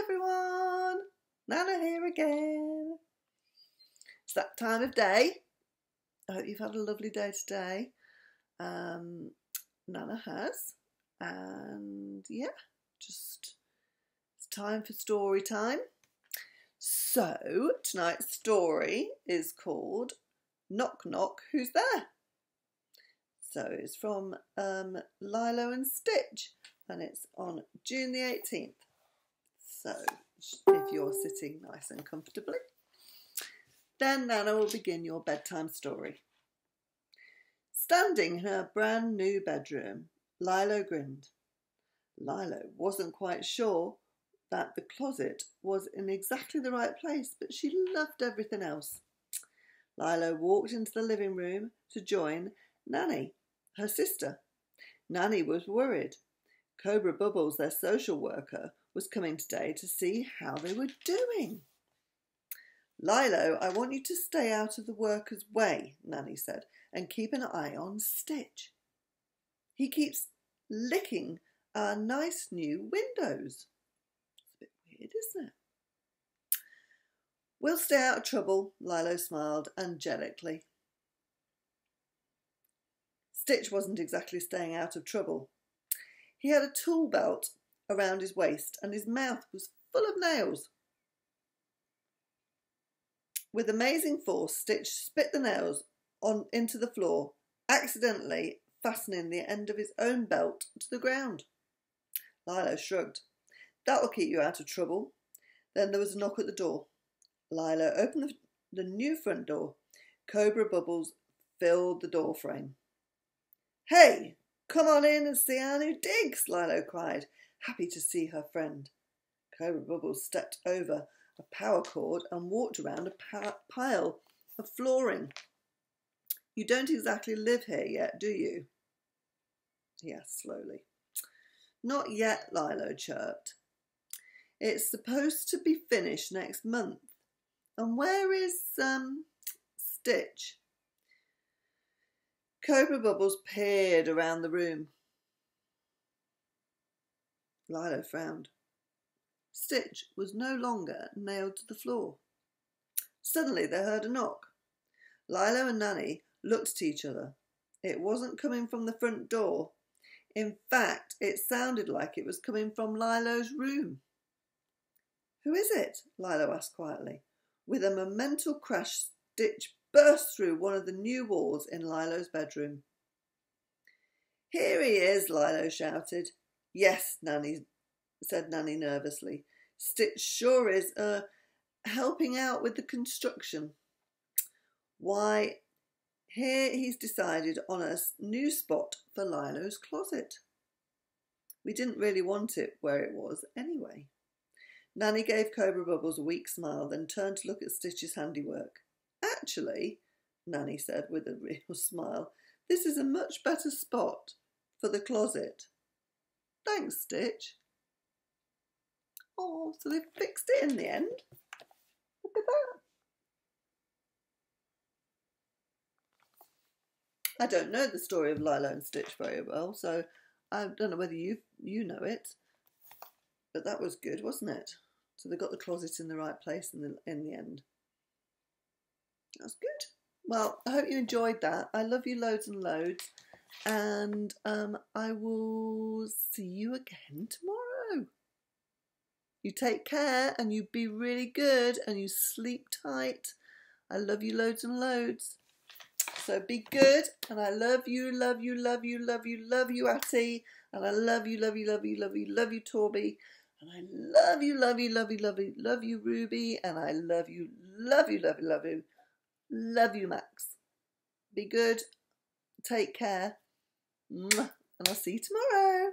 everyone, Nana here again. It's that time of day. I hope you've had a lovely day today. Nana has, and yeah, just it's time for story time. So tonight's story is called Knock Knock, Who's There? So it's from Lilo and Stitch, and it's on June the 18th. So if you're sitting nice and comfortably, then Nana will begin your bedtime story. Standing in her brand new bedroom, Lilo grinned. Lilo wasn't quite sure that the closet was in exactly the right place, but she loved everything else. Lilo walked into the living room to join Nanny, her sister. Nanny was worried. Cobra Bubbles, their social worker, was coming today to see how they were doing. Lilo, I want you to stay out of the worker's way, Nanny said, and keep an eye on Stitch. He keeps licking our nice new windows. It's a bit weird, isn't it? We'll stay out of trouble, Lilo smiled angelically. Stitch wasn't exactly staying out of trouble. He had a tool belt around his waist and his mouth was full of nails. With amazing force, Stitch spit the nails into the floor, accidentally fastening the end of his own belt to the ground. Lilo shrugged. That'll keep you out of trouble. Then there was a knock at the door. Lilo opened the new front door. Cobra Bubbles filled the door frame. Hey, come on in and see our new digs, Lilo cried, happy to see her friend. Cobra Bubbles stepped over a power cord and walked around a pile of flooring. You don't exactly live here yet, do you? He asked slowly. Not yet, Lilo chirped. It's supposed to be finished next month. And where is, Stitch? Cobra Bubbles peered around the room. Lilo frowned. Stitch was no longer nailed to the floor. Suddenly they heard a knock. Lilo and Nanny looked at each other. It wasn't coming from the front door. In fact, it sounded like it was coming from Lilo's room. Who is it? Lilo asked quietly. With a momental crash, Stitch burst through one of the new walls in Lilo's bedroom. Here he is, Lilo shouted. Yes, said Nanny nervously. Stitch sure is, helping out with the construction. Why, here he's decided on a new spot for Lilo's closet. We didn't really want it where it was anyway. Nanny gave Cobra Bubbles a weak smile, then turned to look at Stitch's handiwork. Actually, Nanny said with a real smile, this is a much better spot for the closet. Thanks, Stitch. Oh, so they fixed it in the end. Look at that. I don't know the story of Lilo and Stitch very well, so I don't know whether you know it. But that was good, wasn't it? So they got the closet in the right place in the end. That's good. Well, I hope you enjoyed that. I love you loads and loads. And I will see you again tomorrow. You take care and you be really good and you sleep tight. I love you loads and loads. So be good, and I love you, love you, love you, love you, love you, Atty. And I love you, love you, love you, love you, love you, Torby. And I love you, love you, love you, love you, love you, Ruby. And I love you, love you, love you, love you, love you, Max. Be good. Take care. And I'll see you tomorrow.